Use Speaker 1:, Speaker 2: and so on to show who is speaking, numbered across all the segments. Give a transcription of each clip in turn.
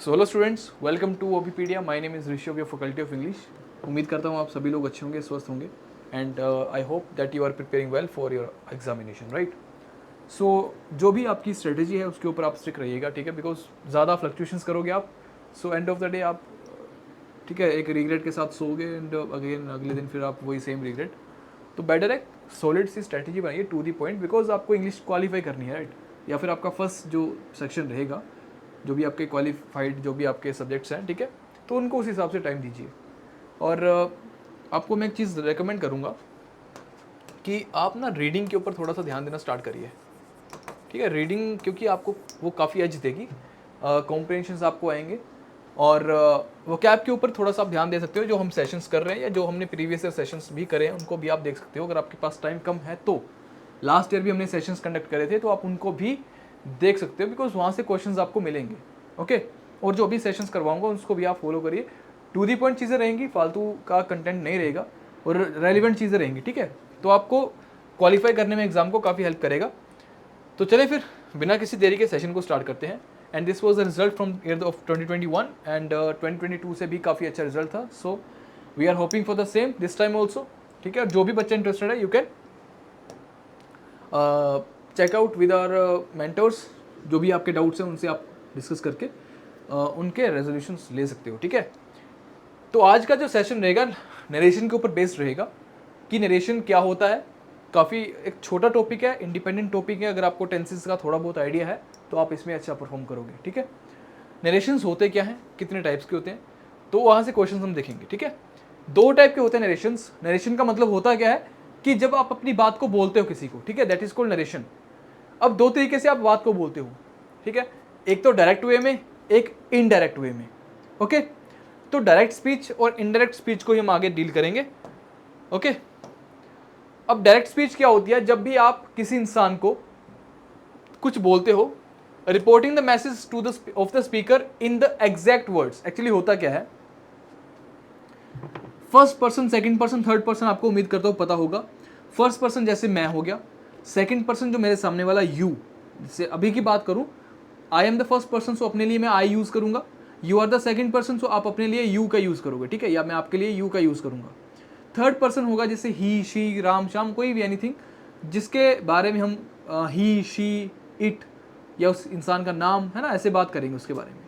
Speaker 1: So hello students, welcome to ओबीपीडिया। My name is Rishi of your faculty of English. उम्मीद करता हूँ आप सभी लोग अच्छे होंगे, स्वस्थ होंगे and I hope that you are preparing well for your examination, right. So जो भी आपकी स्ट्रेटेजी है उसके ऊपर आप स्टिक रहिएगा, ठीक है, बिकॉज ज़्यादा फ्लक्चुएशंस करोगे आप, so end of the day आप, ठीक है, एक रिग्रेट के साथ सोओगे एंड अगेन अगले दिन फिर आप वही सेम रिग्रेट। तो बेटर है सॉलिड सी स्ट्रेटेजी बनाइए, टू दी पॉइंट, बिकॉज आपको इंग्लिश क्वालिफाई करनी है, राइट। या फिर आपका फर्स्ट जो सेक्शन रहेगा, जो भी आपके क्वालिफाइड जो भी आपके सब्जेक्ट्स हैं, ठीक है, तो उनको उस हिसाब से टाइम दीजिए। और आपको मैं एक चीज़ रेकमेंड करूँगा कि आप ना रीडिंग के ऊपर थोड़ा सा ध्यान देना स्टार्ट करिए, ठीक है। रीडिंग क्योंकि आपको वो काफ़ी एज देगी, कॉम्प्रिहेंशंस आपको आएंगे, और वो कैब के ऊपर थोड़ा सा आप ध्यान दे सकते हो। जो हम सेशंस कर रहे हैं या जो हमने प्रीवियस ईयर सेशंस भी करे हैं उनको भी आप देख सकते हो, अगर आपके पास टाइम कम है तो। लास्ट ईयर भी हमने सेशंस कंडक्ट करे थे, तो आप उनको भी देख सकते हो, बिकॉज वहाँ से क्वेश्चंस आपको मिलेंगे, ओके। और जो भी सेशंस करवाऊंगा उसको भी आप फॉलो करिए। टू दी पॉइंट चीज़ें रहेंगी, फालतू का कंटेंट नहीं रहेगा, और रेलिवेंट चीज़ें रहेंगी, ठीक है। तो आपको क्वालिफाई करने में एग्जाम को काफ़ी हेल्प करेगा। तो चले फिर बिना किसी देरी के सेशन को स्टार्ट करते हैं। And this was the result from year of 2021 and 2022 से भी काफ़ी अच्छा रिजल्ट था। So we are hoping for the same this time also, ठीक है। जो भी बच्चा इंटरेस्टेड है, you can check out with our mentors. जो भी आपके डाउट्स हैं उनसे आप डिस्कस करके उनके रेजोल्यूशंस ले सकते हो, ठीक है। तो आज का जो सेशन रहेगा नरेशन के ऊपर बेस्ड रहेगा कि नरेशन क्या होता है। काफ़ी एक छोटा टॉपिक है, इंडिपेंडेंट टॉपिक है। अगर आपको टेंसेस का थोड़ा बहुत आइडिया है तो आप इसमें अच्छा परफॉर्म करोगे, ठीक है। नरेशंस होते क्या हैं, कितने टाइप्स के होते हैं, तो वहाँ से क्वेश्चन हम देखेंगे, ठीक है। दो टाइप के होते हैं नरेशंस। नरेशन का मतलब होता क्या है कि जब आप अपनी बात को बोलते हो किसी को, ठीक है, दैट इज कॉल्ड नरेशन। अब दो तरीके से आप बात को बोलते हो, ठीक है। एक तो डायरेक्ट वे में, एक इनडायरेक्ट वे में, ओके। तो डायरेक्ट स्पीच और इनडायरेक्ट स्पीच को हम आगे डील करेंगे, ओके। अब डायरेक्ट स्पीच क्या होती है? जब भी आप किसी इंसान को कुछ बोलते हो, reporting the message to the of the speaker in the exact words. Actually होता क्या है, first person, second person, third person आपको उम्मीद करता हूं पता होगा। फर्स्ट पर्सन जैसे मैं हो गया, सेकंड पर्सन जो मेरे सामने वाला यू, जैसे अभी की बात करूं, I am the first person, so अपने लिए मैं आई यूज करूंगा। You are the second person, so आप अपने लिए यू का यूज करोगे, ठीक है, या मैं आपके लिए यू का यूज करूंगा। थर्ड पर्सन होगा जैसे ही, शी, राम, श्याम, कोई भी एनीथिंग जिसके बारे में हम ही, शी, इट या उस इंसान का नाम है ना, ऐसे बात करेंगे उसके बारे में।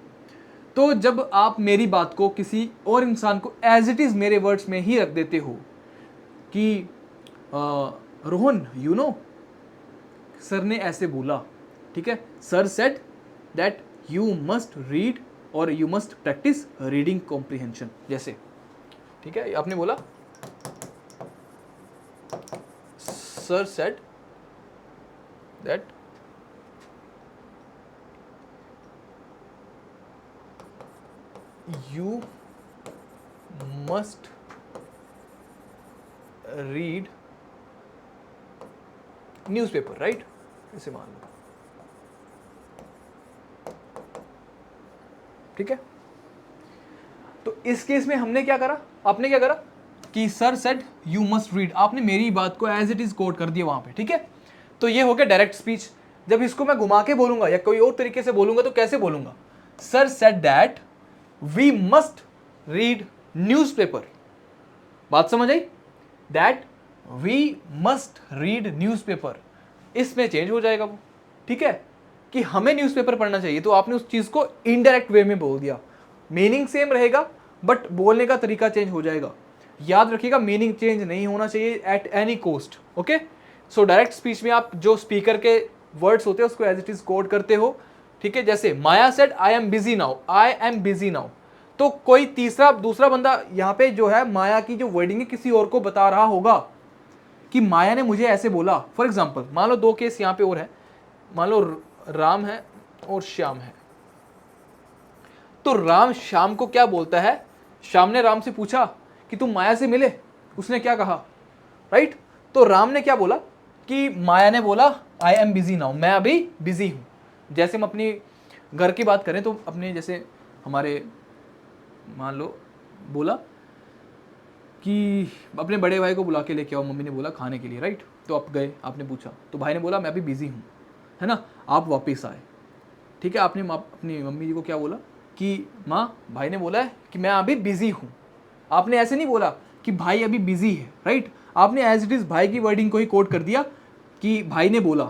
Speaker 1: तो जब आप मेरी बात को किसी और इंसान को एज इट इज मेरे वर्ड्स में ही रख देते हो कि रोहन, यू नो, सर ने ऐसे बोला, ठीक है, sir said that you must read और you must practice reading comprehension, जैसे, ठीक है, आपने बोला sir said that you must read newspaper, right, ऐसे मान लो, ठीक है। तो इस केस में हमने क्या करा, आपने क्या करा कि sir said you must read, आपने मेरी बात को एज इट इज कोट कर दिया वहां पे, ठीक है। तो ये हो गया डायरेक्ट स्पीच। जब इसको मैं घुमा के बोलूंगा या कोई और तरीके से बोलूंगा तो कैसे बोलूंगा, sir said that we must read newspaper. बात समझ आई? That we must read newspaper, इसमें चेंज हो जाएगा वो, ठीक है, कि हमें न्यूज़पेपर पढ़ना चाहिए। तो आपने उस चीज़ को इनडायरेक्ट वे में बोल दिया। मीनिंग सेम रहेगा बट बोलने का तरीका चेंज हो जाएगा। याद रखिएगा, मीनिंग चेंज नहीं होना चाहिए at any cost, okay. So direct speech में आप जो स्पीकर के वर्ड्स होते हैं उसको एज इट इज कोड करते हो, ठीक है। जैसे Maya said I am busy now, I am busy now, तो कोई दूसरा बंदा यहाँ पे जो है माया की जो वर्डिंग है किसी और को बता रहा होगा कि माया ने मुझे ऐसे बोला। फॉर एग्जाम्पल मान लो दो केस यहाँ पे और है, मान लो राम है और श्याम है। तो राम श्याम को क्या बोलता है, श्याम ने राम से पूछा कि तुम माया से मिले, उसने क्या कहा, राइट। तो राम ने क्या बोला कि माया ने बोला आई एम बिजी नाउ, मैं अभी बिजी हूं। जैसे हम अपनी घर की बात करें तो अपने जैसे हमारे मान लो बोला कि अपने बड़े भाई को बुला के लेके आओ, मम्मी ने बोला खाने के लिए, राइट। तो आप गए, आपने पूछा, तो भाई ने बोला मैं अभी बिजी हूँ, है ना, आप वापस आए, ठीक है। आपने अपनी मम्मी जी को क्या बोला कि माँ भाई ने बोला है कि मैं अभी बिजी हूँ, आपने ऐसे नहीं बोला कि भाई अभी बिजी है, राइट, आपने एज इट इज़ भाई की वर्डिंग को ही कोट कर दिया कि भाई ने बोला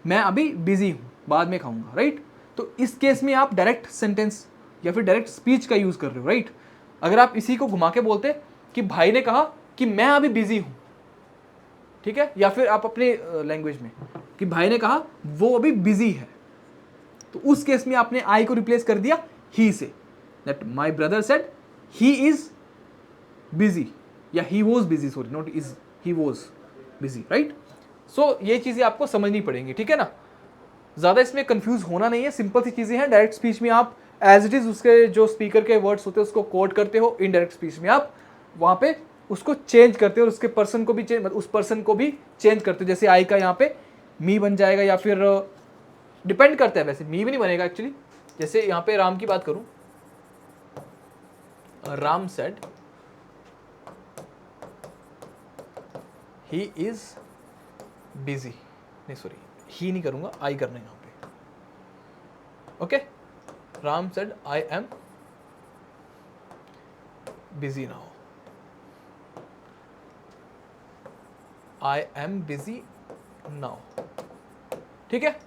Speaker 1: मैं अभी बिजी हूँ, बाद में खाऊंगा, राइट। तो इस केस में आप डायरेक्ट सेंटेंस या फिर डायरेक्ट स्पीच का यूज़ कर रहे हो, राइट। अगर आप इसी को घुमा के बोलते कि भाई ने कहा कि मैं अभी बिजी हूँ, ठीक है, या फिर आप अपने लैंग्वेज में कि भाई ने कहा वो अभी बिजी है, तो उस केस में आपने आई को रिप्लेस कर दिया ही से, that my brother said he is busy, या he was busy, sorry not is, he was busy, right. So ये चीज़ें आपको समझनी पड़ेंगी, ठीक है ना, ज़्यादा इसमें कंफ्यूज होना नहीं है, सिंपल सी चीज़ें हैं। डायरेक्ट स्पीच में आप एज इट इज़ उसके जो स्पीकर के वर्ड्स होते हैं उसको कोट करते हो, इनडायरेक्ट स्पीच में आप वहाँ पे उसको चेंज करते हो और उसके पर्सन को भी चेंज, उस पर्सन को भी चेंज करते हो। जैसे आई का यहाँ पे मी बन जाएगा, या फिर डिपेंड करता है, वैसे मी भी नहीं बनेगा एक्चुअली। जैसे यहाँ पे राम की बात करूँ, Ram said he is busy, नहीं सॉरी ही नहीं करूँगा, आई करना है यहाँ पे, okay. Ram said I am busy now, I am busy now, ठीक है।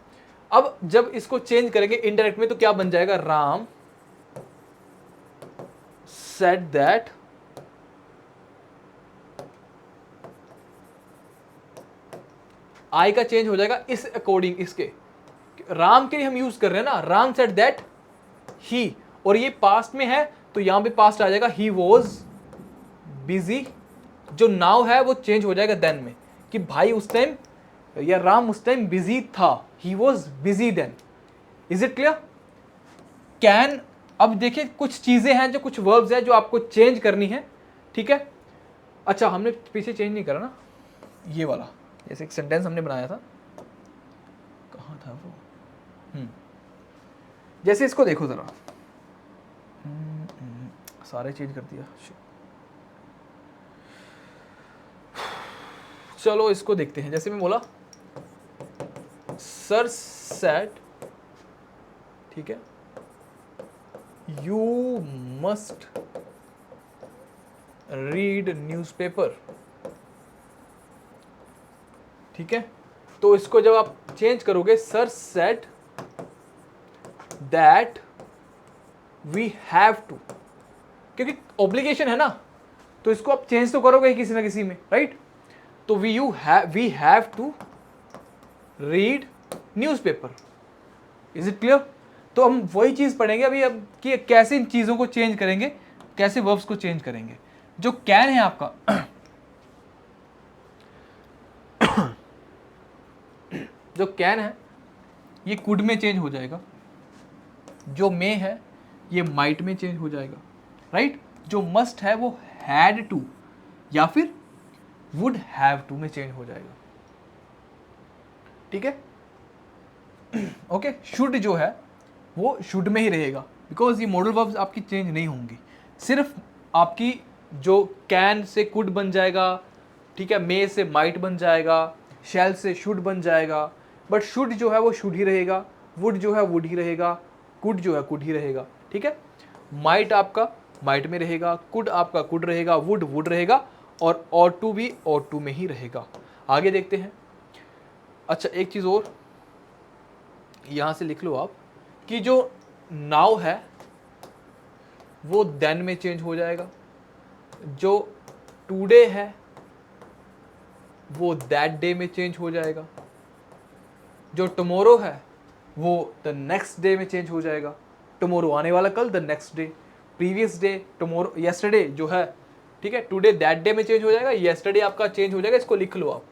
Speaker 1: अब जब इसको चेंज करेंगे इनडायरेक्ट में तो क्या बन जाएगा, राम सेड दैट आई का चेंज हो जाएगा इस अकॉर्डिंग, इसके राम के लिए हम यूज कर रहे हैं ना, राम सेड दैट ही, और ये पास्ट में है तो यहां पे पास्ट आ जाएगा ही वॉज बिजी, जो नाउ है वो चेंज हो जाएगा देन में, कि भाई उस टाइम या राम उस टाइम बिजी था, he was busy then. Is it clear? Can, अब देखिए कुछ चीजें हैं जो, कुछ वर्ब्स हैं जो आपको चेंज करनी है, ठीक है। अच्छा हमने पीछे चेंज नहीं करा ना, ये वाला जैसे एक सेंटेंस हमने बनाया था, कहाँ था वो, जैसे इसको देखो जरा, सारे चेंज कर दिया, चलो इसको देखते हैं। जैसे मैं बोला सर सेड, ठीक है, यू मस्ट रीड न्यूज़पेपर, ठीक है। तो इसको जब आप चेंज करोगे, sir said that we have to, क्योंकि ऑब्लिगेशन है ना, तो इसको आप चेंज तो करोगे किसी ना किसी में, राइट। तो we have to read newspaper. Is it clear? तो हम वही चीज़ पढ़ेंगे अभी, अब कि कैसे इन चीज़ों को चेंज करेंगे, कैसे वर्ब्स को चेंज करेंगे। जो कैन है आपका जो कैन है ये कुड में चेंज हो जाएगा, जो मे है ये माइट में चेंज हो जाएगा, राइट। जो मस्ट है वो हैड टू या फिर वुड हैव टू में चेंज हो जाएगा, ठीक है, ओके। शुड जो है वो शुड में ही रहेगा, बिकॉज ये मॉडल वर्ब्स आपकी चेंज नहीं होंगी, सिर्फ आपकी जो कैन से कुड बन जाएगा, ठीक है, मे से माइट बन जाएगा, शैल से शुड बन जाएगा, बट शुड जो है वो शुड ही रहेगा, वुड जो है वुड ही रहेगा, कुड जो है कुड ही रहेगा, ठीक है। माइट आपका माइट में रहेगा, कुड आपका कुड रहेगा, वुड वुड रहेगा, और ऑट टू भी ऑट टू में ही रहेगा। आगे देखते हैं। अच्छा एक चीज़ और यहाँ से लिख लो आप, कि जो नाउ है वो देन में चेंज हो जाएगा, जो टुडे है वो दैट डे में चेंज हो जाएगा, जो टुमारो है वो द नेक्स्ट डे में चेंज हो जाएगा। टुमारो आने वाला कल, the next day, previous day, tomorrow yesterday जो है, ठीक है, टुडे दैट डे में चेंज हो जाएगा, यस्टरडे आपका चेंज हो जाएगा, इसको लिख लो आप,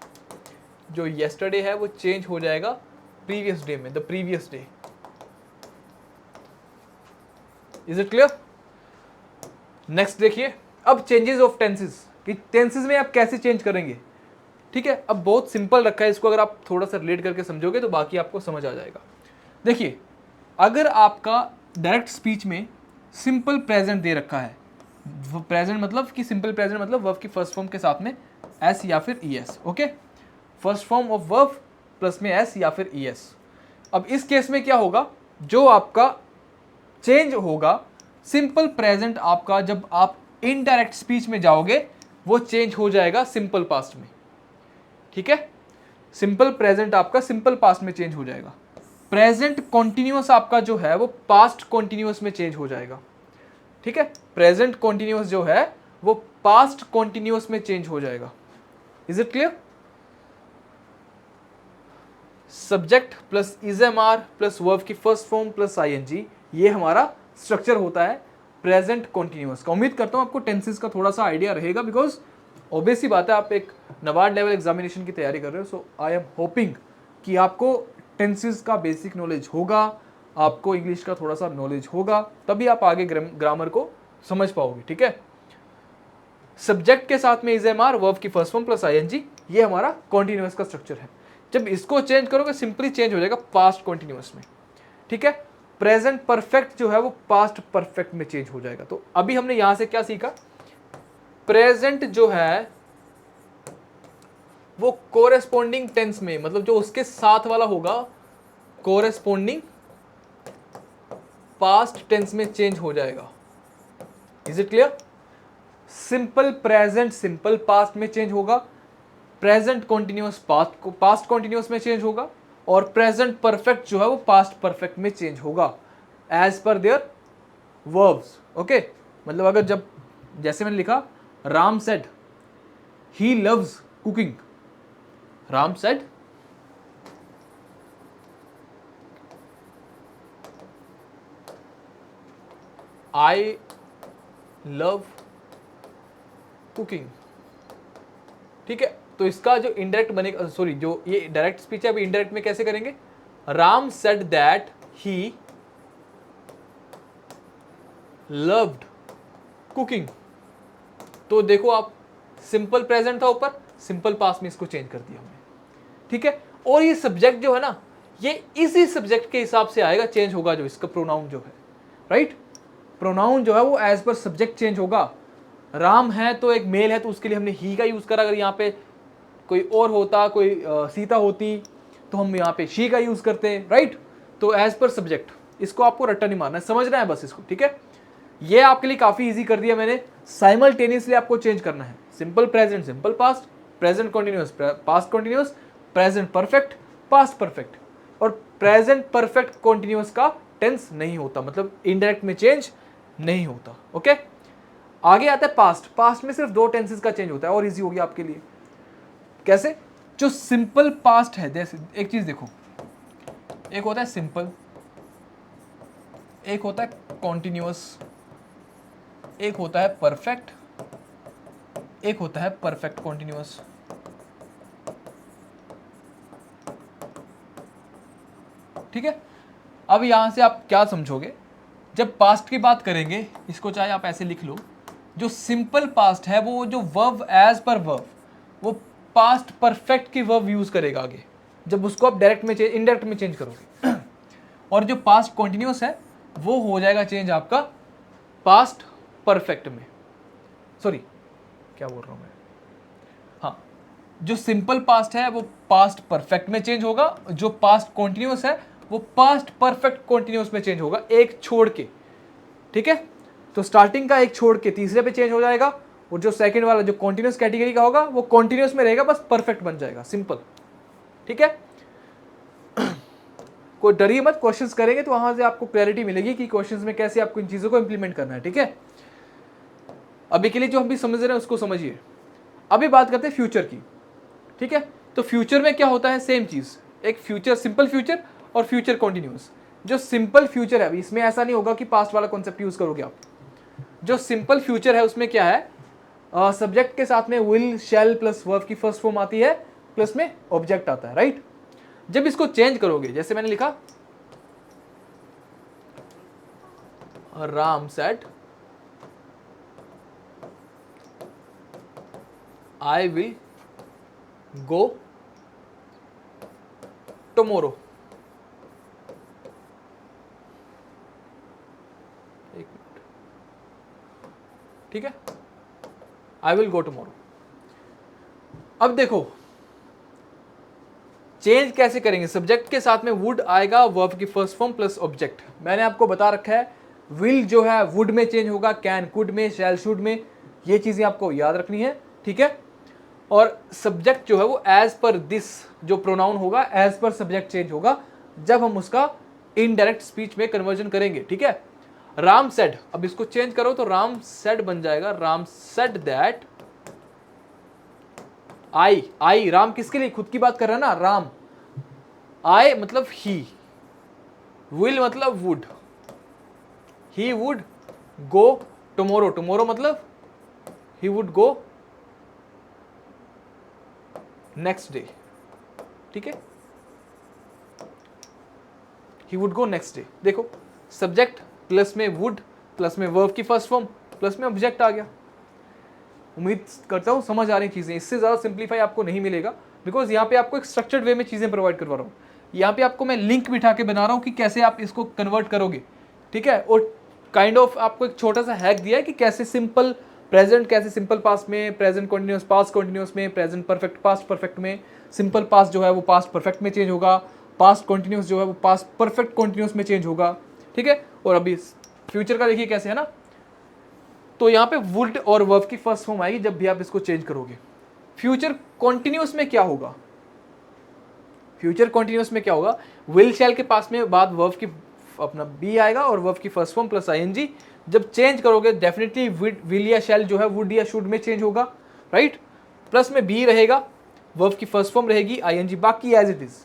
Speaker 1: जो यस्टरडे है वो चेंज हो जाएगा प्रीवियस डे में, the previous day. Is it clear? Next देखिए, अब चेंजेस ऑफ टेंसेस, कि टेंसेस में आप कैसे चेंज करेंगे, ठीक है। अब बहुत सिंपल रखा है, इसको अगर आप थोड़ा सा रिलेट करके समझोगे तो बाकी आपको समझ आ जाएगा। देखिए अगर आपका डायरेक्ट स्पीच में सिंपल प्रेजेंट दे रखा है, प्रेजेंट मतलब कि सिंपल प्रेजेंट मतलब वर्ब की फर्स्ट फॉर्म के साथ में एस या फिर E S, okay, first form of verb plus में एस या फिर ई एस। अब इस केस में क्या होगा, जो आपका चेंज होगा सिंपल प्रेजेंट आपका जब आप इनडायरेक्ट स्पीच में जाओगे वो चेंज हो जाएगा सिंपल पास्ट में, ठीक है। सिंपल प्रेजेंट आपका सिंपल पास्ट में चेंज हो जाएगा। प्रेजेंट कॉन्टिन्यूअस आपका जो है वो पास्ट कॉन्टिन्यूअस में चेंज हो जाएगा, ठीक है। प्रेजेंट कॉन्टिन्यूअस जो है वो पास्ट कॉन्टिन्यूअस में चेंज हो जाएगा। Is it clear? Subject plus is am are plus verb की फर्स्ट फॉर्म प्लस आईएनजी, ये हमारा स्ट्रक्चर होता है प्रेजेंट कॉन्टिन्यूअस का। उम्मीद करता हूं आपको टेंसेस का थोड़ा सा आइडिया रहेगा, बिकॉज ऑब्वियस ही बात है आप एक नबार्ड लेवल एग्जामिनेशन की तैयारी कर रहे हो। सो आई एम होपिंग कि आपको टेंसेस का बेसिक नॉलेज होगा, आपको इंग्लिश का थोड़ा सा नॉलेज होगा, तभी आप आगे ग्रामर को समझ पाओगे, ठीक है। सब्जेक्ट के साथ में इजएमआर वर्ब की फर्स्ट फॉर्म प्लस आईएनजी, ये हमारा कॉन्टिन्यूअस का स्ट्रक्चर है। जब इसको चेंज करोगे सिंपली चेंज हो जाएगा पास्ट कॉन्टिन्यूअस में, ठीक है। प्रेजेंट परफेक्ट जो है वो पास्ट परफेक्ट में चेंज हो जाएगा। तो अभी हमने यहां से क्या सीखा? प्रेजेंट जो है वो कोरेस्पोंडिंग टेंस में, मतलब जो उसके साथ वाला होगा कोरेस्पोंडिंग पास्ट टेंस में चेंज हो जाएगा। Is it clear? Simple present simple past में चेंज होगा, प्रेजेंट कॉन्टिन्यूअस पास्ट कॉन्टिन्यूअस में चेंज होगा, और प्रेजेंट परफेक्ट जो है वो पास्ट परफेक्ट में चेंज होगा as per their verbs. Okay, मतलब अगर जब जैसे मैंने लिखा Ram said he loves cooking, Ram said I love cooking, ठीक है। तो इसका जो इनडायरेक्ट बनेगा, सॉरी जो ये डायरेक्ट स्पीच है अभी इनडायरेक्ट में कैसे करेंगे? Ram said that he loved cooking. तो देखो आप, सिंपल प्रेजेंट था ऊपर, सिंपल पास्ट में इसको चेंज कर दिया हमने, ठीक है। और ये सब्जेक्ट जो है ना, ये इसी सब्जेक्ट के हिसाब से आएगा, चेंज होगा जो इसका प्रोनाउन जो है, राइट। प्रोनाउन जो है वो एज पर सब्जेक्ट चेंज होगा। राम है तो एक मेल है तो उसके लिए हमने ही का यूज करा। अगर यहाँ पे कोई और होता, कोई सीता होती, तो हम यहाँ पे शी का यूज करते हैं, राइट। तो एज पर सब्जेक्ट, इसको आपको रट्टा नहीं मारना है, समझना है बस इसको, ठीक है। ये आपके लिए काफी इजी कर दिया मैंने। साइमल्टेनियसली आपको चेंज करना है, simple present simple past, present continuous past continuous, present perfect past perfect. और प्रेजेंट परफेक्ट कॉन्टिन्यूअस का टेंस नहीं होता, मतलब इनडायरेक्ट में चेंज नहीं होता। ओके, आगे आता है पास्ट। पास्ट में सिर्फ 2 टेंसेस का चेंज होता है, और इजी हो गया आपके लिए। कैसे? जो सिंपल पास्ट है, जैसे एक चीज देखो, एक होता है सिंपल, एक होता है कॉन्टिन्यूअस, एक होता है परफेक्ट, एक होता है परफेक्ट कॉन्टिन्यूअस। ठीक है। अब यहां से आप क्या समझोगे? जब पास्ट की बात करेंगे, इसको चाहे आप ऐसे लिख लो, जो सिंपल पास्ट है वो जो वर्ब एज पर वर्ब, वो पास्ट परफेक्ट की वर्ब यूज करेगा आगे, जब उसको आप डायरेक्ट में इनडायरेक्ट में चेंज करोगे। और जो पास्ट कॉन्टिन्यूअस है वो हो जाएगा चेंज आपका पास्ट परफेक्ट में। सॉरी, क्या बोल रहा हूं मैं? हाँ, जो सिंपल पास्ट है वो पास्ट परफेक्ट में चेंज होगा, जो पास्ट कॉन्टिन्यूअस है वो पास्ट परफेक्ट कॉन्टिन्यूअस में चेंज होगा, एक छोड़ के। ठीक है, तो स्टार्टिंग का एक छोड़ के तीसरे पे चेंज हो जाएगा, और जो सेकंड वाला जो कॉन्टिन्यूअस कैटेगरी का होगा वो कॉन्टिन्यूअस में रहेगा, बस परफेक्ट बन जाएगा, सिंपल। ठीक है, कोई डरिए मत, क्वेश्चंस करेंगे तो वहां से आपको क्लैरिटी मिलेगी कि क्वेश्चंस में कैसे आपको इन चीजों को इंप्लीमेंट करना है। ठीक है, अभी के लिए जो हम भी समझ रहे हैं उसको समझिए। अभी बात करते हैं फ्यूचर की। ठीक है, तो फ्यूचर में क्या होता है? सेम चीज, एक फ्यूचर, सिंपल फ्यूचर और फ्यूचर कॉन्टिन्यूअस। जो सिंपल फ्यूचर है, अभी इसमें ऐसा नहीं होगा कि पास्ट वाला कॉन्सेप्ट यूज करोगे आप। जो सिंपल फ्यूचर है उसमें क्या है? सब्जेक्ट के साथ में विल शैल प्लस वर्ब की फर्स्ट फॉर्म आती है, प्लस में ऑब्जेक्ट आता है, राइट। जब इसको चेंज करोगे, जैसे मैंने लिखा Ram said I will go tomorrow. एक मिनट, ठीक है, आई विल गो टुमारो। अब देखो चेंज कैसे करेंगे? सब्जेक्ट के साथ में वुड आएगा, वर्ब की फर्स्ट फॉर्म प्लस ऑब्जेक्ट। मैंने आपको बता रखा है विल जो है वुड में चेंज होगा, कैन कुड में, शैल शुड में, ये चीजें आपको याद रखनी है, ठीक है। और सब्जेक्ट जो है वो एज पर दिस जो प्रोनाउन होगा एज पर सब्जेक्ट चेंज होगा जब हम उसका इनडायरेक्ट स्पीच में कन्वर्जन करेंगे, ठीक है। राम सेड, अब इसको चेंज करो तो राम सेड बन जाएगा, Ram said that I Ram किसके लिए, खुद की बात कर रहा है ना राम, आई मतलब ही, विल मतलब would, he would go tomorrow, tomorrow मतलब he would go next day, ठीक है, he would go next day. देखो सब्जेक्ट प्लस में वुड प्लस में वर्ब की फर्स्ट फॉर्म प्लस में ऑब्जेक्ट आ गया। उम्मीद करता हूं समझ आ रही चीजें, इससे ज्यादा सिंप्लीफाई आपको नहीं मिलेगा, बिकॉज यहाँ पे आपको एक स्ट्रक्चर्ड वे में चीजें प्रोवाइड करवा रहा हूँ। यहाँ पे आपको मैं लिंक बिठा के बना रहा हूँ कि कैसे आप इसको कन्वर्ट करोगे, ठीक है। और काइंड ऑफ आपको एक छोटा सा हैक दिया है कि कैसे सिंपल प्रेजेंट, कैसे सिंपल पास्ट में, प्रेजेंट कॉन्टिन्यूस पास्ट कॉन्टिन्यूस में, प्रेजेंट परफेक्ट पास्ट परफेक्ट में, सिंपल पास्ट जो है वो पास्ट परफेक्ट में चेंज होगा, पास्ट कॉन्टिन्यूस जो है वो पास्ट परफेक्ट कॉन्टिन्यूस में चेंज होगा, ठीक है। और अभी फ्यूचर का देखिए कैसे है ना, तो यहाँ पे वुड और वर्ब की फर्स्ट फॉर्म आएगी जब भी आप इसको चेंज करोगे। फ्यूचर कॉन्टिन्यूस में क्या होगा, फ्यूचर कॉन्टिन्यूस में क्या होगा, विल शैल के पास में बाद वर्ब की अपना बी आएगा और वर्ब की फर्स्ट फॉर्म प्लस आईएनजी, जब चेंज करोगे डेफिनेटली विल या शैल जो है वुड या शुड में चेंज होगा, राइट। प्लस में बी रहेगा, वर्ब की फर्स्ट फॉर्म रहेगी आईएनजी, बाकी एज इट इज,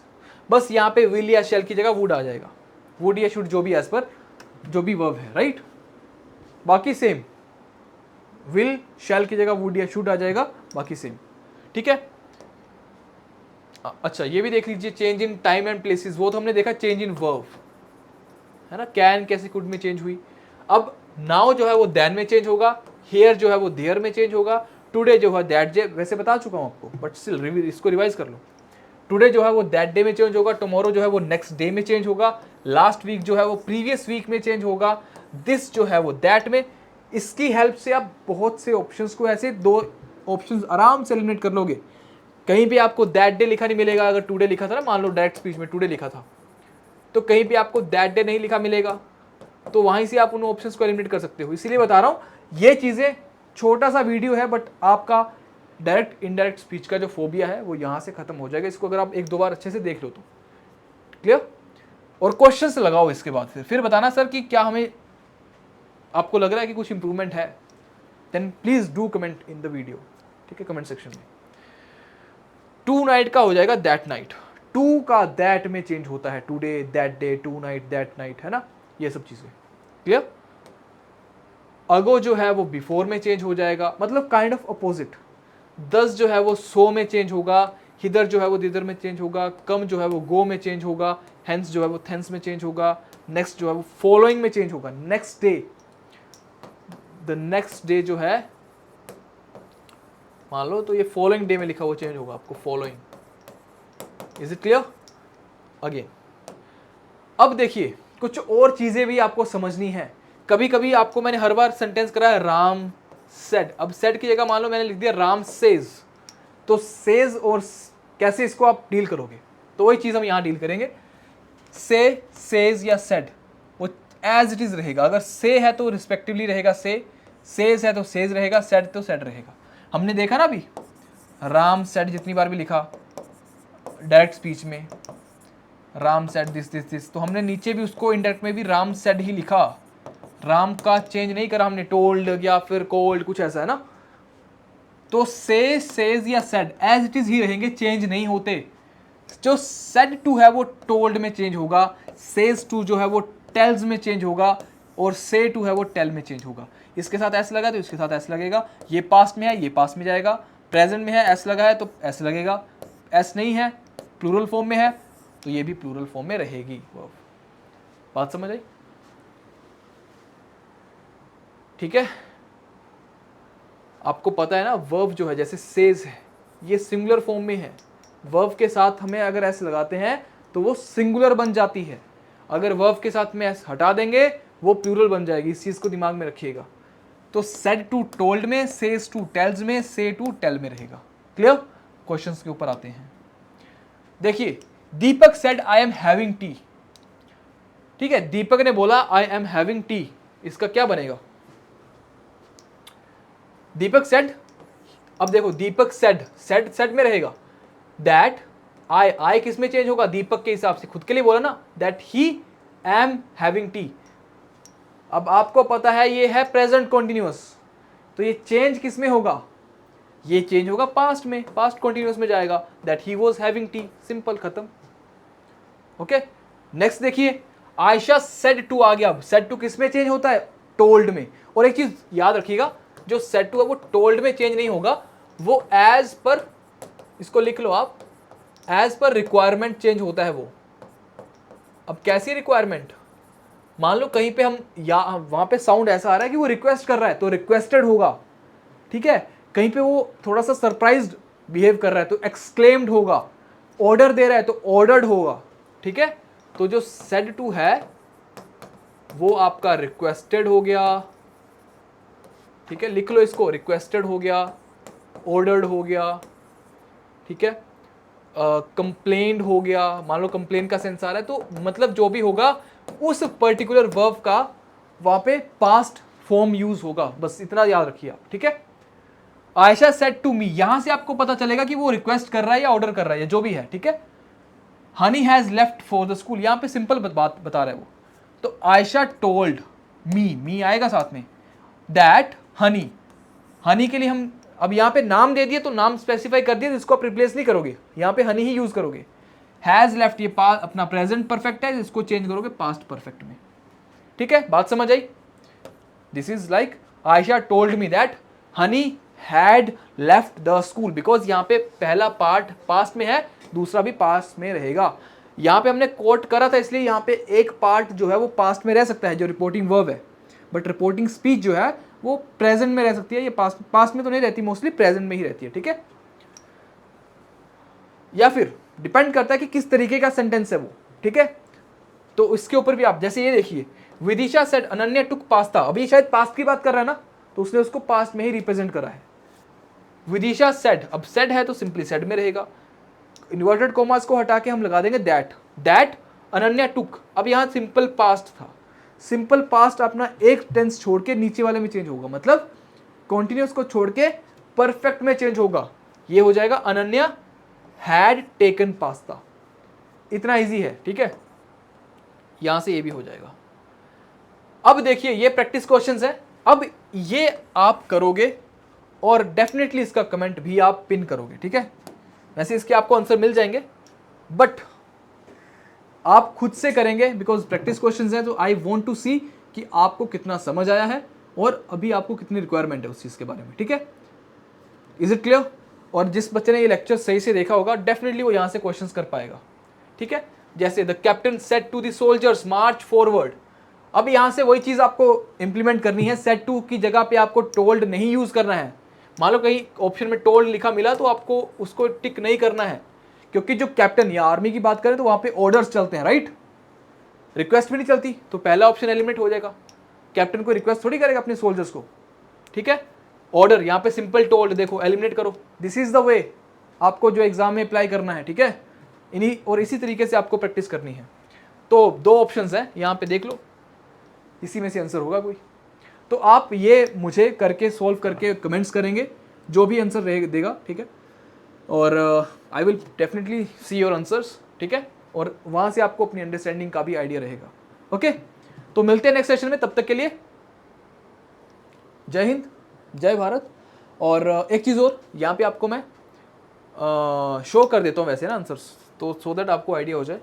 Speaker 1: बस यहाँ पे विल या शैल की जगह वुड आ जाएगा, वुड या शुड जो भी एज पर जो भी वर्ब है, राइट। बाकी सेम, विल शैल की जगह वुड या शुड आ जाएगा, बाकी सेम, ठीक है। अच्छा ये भी देख लीजिए, change in time and places, वो तो हमने देखा चेंज इन वर्ब है ना, कैन कैसे कुड में चेंज हुई। अब नाउ जो है वो देन में चेंज होगा, हियर जो है वो देयर में चेंज होगा, टुडे जो है दैट डे, वैसे बता चुका हूं आपको बट स्टिल इसको रिवाइज कर लो। टुडे जो है वो दैट डे में चेंज होगा, टुमारो जो है वो नेक्स्ट डे में चेंज होगा, लास्ट वीक जो है वो प्रीवियस वीक में चेंज होगा, दिस जो है वो दैट में। इसकी हेल्प से आप बहुत से ऑप्शंस को, ऐसे 2 ऑप्शंस आराम से एलिमिनेट कर लोगे। कहीं भी आपको दैट डे लिखा नहीं मिलेगा, अगर टुडे लिखा था ना, मान लो डायरेक्ट स्पीच में टुडे लिखा था, तो कहीं भी आपको दैट डे नहीं लिखा मिलेगा, तो वहीं से आप उन ऑप्शंस को एलिमिनेट कर सकते हो। इसीलिए बता रहा हूं ये चीजें, छोटा सा वीडियो है बट आपका डायरेक्ट इनडायरेक्ट स्पीच का जो फोबिया है वो यहां से खत्म हो जाएगा, इसको अगर आप 1-2 बार अच्छे से देख लो तो। क्लियर। और क्वेश्चंस लगाओ इसके बाद, फिर बताना सर कि क्या हमें, आपको लग रहा है कि कुछ इंप्रूवमेंट है, then please do comment in the video, ठीक है, कमेंट सेक्शन में। टू नाइट का हो जाएगा दैट नाइट, टू का दैट में चेंज होता है, today that day, to night that night, है ना, ये सब चीजें। क्लियर। अगो जो है वो बिफोर में चेंज हो जाएगा, मतलब काइंड ऑफ अपोजिट। दस जो है वो सो में चेंज होगा, हिदर जो है वो दिदर में चेंज होगा, कम जो है वो गो में चेंज होगा, हेंस जो है वो थेंस में चेंज होगा, नेक्स्ट जो है वो फॉलोइंग में चेंज होगा, next day, the next day जो है मान लो तो ये फॉलोइंग डे में लिखा हुआ चेंज होगा आपको, following. Is it clear. Again अब देखिए कुछ और चीजें भी आपको समझनी है। कभी कभी आपको मैंने हर बार सेंटेंस कराया राम सेड, अब सेड की जगह मान लो मैंने लिख दिया राम सेज, तो सेज और कैसे इसको आप डील करोगे, तो वही चीज हम यहां डील करेंगे। से, सेज या सेड वो एज इट इज रहेगा, अगर से है तो रिस्पेक्टिवली रहेगा से, सेज है तो सेज रहेगा, सेड तो सेड रहेगा। हमने देखा ना अभी राम सेड जितनी बार भी लिखा डायरेक्ट स्पीच में, Ram said this this this, तो हमने नीचे भी उसको इनडायरेक्ट में भी राम सेड ही लिखा, राम का चेंज नहीं करा हमने, टोल्ड या फिर कोल्ड कुछ ऐसा है ना। तो से, सेज या सेड एज इट इज ही रहेंगे, चेंज नहीं होते। जो सेड टू है वो टोल्ड में चेंज होगा, सेज टू जो है वो टेल्स में चेंज होगा, और से टू है वो टेल में चेंज होगा। इसके साथ एस लगा तो इसके साथ एस लगेगा, ये पास्ट में है ये पास्ट में जाएगा, प्रेजेंट में है एस लगा है तो एस लगेगा, एस नहीं है प्लूरल फॉर्म में है तो ये भी प्लूरल फॉर्म में रहेगी। बात समझ आई, ठीक है। आपको पता है ना वर्ब जो है जैसे सेज है ये सिंगुलर फॉर्म में है, वर्ब के साथ हमें अगर एस लगाते हैं तो वो सिंगुलर बन जाती है, अगर वर्ब के साथ में एस हटा देंगे वो प्लूरल बन जाएगी, इस चीज को दिमाग में रखिएगा। तो सेड टू टोल्ड में, सेज टू टेल्स में, से टू टेल में रहेगा। क्लियर। क्वेश्चंस के ऊपर आते हैं। देखिए Deepak said I am having tea, ठीक है, दीपक ने बोला आई एम हैविंग टी, इसका क्या बनेगा? दीपक सेड, अब देखो दीपक सेड में रहेगा दैट आई किस में चेंज होगा? दीपक के हिसाब से, खुद के लिए बोला ना, that he M having T. अब आपको पता है ये है प्रेजेंट कॉन्टिन्यूअस, तो ये चेंज किस में होगा? ये चेंज होगा पास्ट में, पास्ट कॉन्टिन्यूअस में जाएगा, that he was having T, simple, खत्म। ओके, नेक्स्ट देखिए, आयशा सेड टू आ गया। अब सेड टू किस में चेंज होता है? टोल्ड में। और एक चीज याद रखिएगा, जो सेड टू है वो टोल्ड में चेंज नहीं होगा, वो एज पर, इसको लिख लो आप, एज पर रिक्वायरमेंट चेंज होता है वो। अब कैसी रिक्वायरमेंट? मान लो कहीं पे हम या वहां पे साउंड ऐसा आ रहा है कि वो रिक्वेस्ट कर रहा है, तो रिक्वेस्टेड होगा, ठीक है। कहीं पे वो थोड़ा सा सरप्राइज्ड बिहेव कर रहा है तो एक्सक्लेम्ड होगा, ऑर्डर दे रहा है तो ऑर्डर्ड होगा, ठीक है। तो जो सेड टू है वो आपका रिक्वेस्टेड हो गया, ठीक है, लिख लो इसको, रिक्वेस्टेड हो गया, ऑर्डर्ड हो गया, ठीक है, कंप्लेंड हो गया। मान लो कंप्लेन का सेंस आ रहा है, तो मतलब जो भी होगा उस पर्टिकुलर वर्ब का वहां पे पास्ट फॉर्म यूज होगा, बस इतना याद रखिए आप, ठीक है। आयशा सेड टू मी, यहां से आपको पता चलेगा कि वो रिक्वेस्ट कर रहा है या ऑर्डर कर रहा है, या जो भी है, ठीक है। Honey has left for the school, यहां पे सिंपल बात बता रहा है वो, तो आयशा टोल्ड मी आएगा साथ में, दैट हनी के लिए हम अब यहां पे नाम दे दिए तो नाम स्पेसिफाई कर दिया, इसको आप रिप्लेस नहीं करोगे, यहां पे हनी ही यूज करोगे। हैज लेफ्ट, ये अपना प्रेजेंट परफेक्ट है, इसको चेंज करोगे पास्ट परफेक्ट में, ठीक है, बात समझ आई। This is like Ayesha told me that Honey had left the school, because यहाँ पे पहला पार्ट पास्ट में है, दूसरा भी पास्ट में रहेगा। यहाँ पे हमने कोट करा था, इसलिए यहाँ पे एक पार्ट जो है वो पास्ट में रह सकता है, जो रिपोर्टिंग वर्ब है, बट रिपोर्टिंग स्पीच जो है वो प्रेजेंट में रह सकती है, ये पास्ट में तो नहीं रहती, मोस्टली प्रेजेंट में ही रहती है, ठीक है। या फिर डिपेंड करता है कि किस तरीके का सेंटेंस है वो, ठीक है। तो इसके ऊपर भी आप जैसे ये देखिए, विदिशा सेड अनन्या टुक पास्ता, अभी शायद पास्ट की बात कर रहा है ना, तो उसने उसको पास्ट में ही रिप्रेजेंट करा है। विदिशा सेड, अब सेड है तो सिंपली सेड में रहेगा, इन्वर्टेड कॉमास को हटा के हम लगा देंगे दैट अनन्या टुक। अब यहां सिंपल पास्ट था, सिंपल पास्ट अपना एक टेंस छोड़ के नीचे वाले में चेंज होगा, मतलब कॉन्टिन्यूअस को छोड़ के परफेक्ट में चेंज होगा, ये हो जाएगा अनन्या हैड टेकन पास्ता। इतना इजी है, ठीक है, यहां से ये भी हो जाएगा। अब देखिए ये प्रैक्टिस क्वेश्चंस है, अब ये आप करोगे और डेफिनेटली इसका कमेंट भी आप पिन करोगे, ठीक है। वैसे इसके आपको आंसर मिल जाएंगे, बट आप खुद से करेंगे बिकॉज प्रैक्टिस क्वेश्चंस हैं, तो आई वांट टू सी कि आपको कितना समझ आया है और अभी आपको कितनी रिक्वायरमेंट है उस चीज़ के बारे में, ठीक है। Is it clear? और जिस बच्चे ने ये लेक्चर सही से देखा होगा डेफिनेटली वो यहाँ से क्वेश्चंस कर पाएगा, ठीक है। जैसे the captain said to the soldiers march forward, अब यहाँ से वही चीज़ आपको इंप्लीमेंट करनी है, सेड टू की जगह पे आपको टोल्ड नहीं यूज़ करना है। मान लो कहीं ऑप्शन में टोल्ड लिखा मिला तो आपको उसको टिक नहीं करना है, क्योंकि जो कैप्टन या आर्मी की बात करें तो वहाँ पे ऑर्डर्स चलते हैं, राइट, रिक्वेस्ट भी नहीं चलती, तो पहला ऑप्शन एलिमिनेट हो जाएगा। कैप्टन को रिक्वेस्ट थोड़ी करेगा अपने सोल्जर्स को, ठीक है। ऑर्डर यहाँ पे सिंपल टोल्ड, देखो एलिमिनेट करो, दिस इज द वे आपको जो एग्जाम में अप्लाई करना है, ठीक है। इन्हीं और इसी तरीके से आपको प्रैक्टिस करनी है। तो दो ऑप्शंस हैं यहाँ पे, देख लो, इसी में से आंसर होगा कोई, तो आप ये मुझे करके सॉल्व करके कमेंट्स करेंगे, जो भी आंसर रहे देगा, ठीक है। और I will definitely see your answers, ठीक है, और वहाँ से आपको अपनी अंडरस्टैंडिंग का भी आइडिया रहेगा। ओके, तो मिलते हैं नेक्स्ट सेशन में, तब तक के लिए जय हिंद, जय भारत। और एक चीज़ और यहाँ पे आपको मैं शो कर देता हूँ वैसे ना आंसर्स, तो सो दैट आपको आइडिया हो जाए,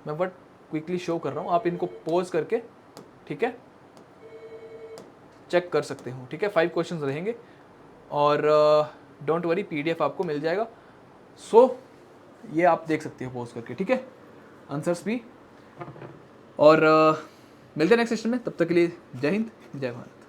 Speaker 1: मैं बट क्विकली शो कर रहा हूँ, आप इनको पॉज करके, ठीक है, चेक कर सकते हो, ठीक है। 5 क्वेश्चंस रहेंगे और डोंट वरी PDF आपको मिल जाएगा, सो ये आप देख सकते हो पॉज करके, ठीक है, आंसर्स भी। और मिलते हैं नेक्स्ट सेशन में, तब तक के लिए जय हिंद, जय भारत।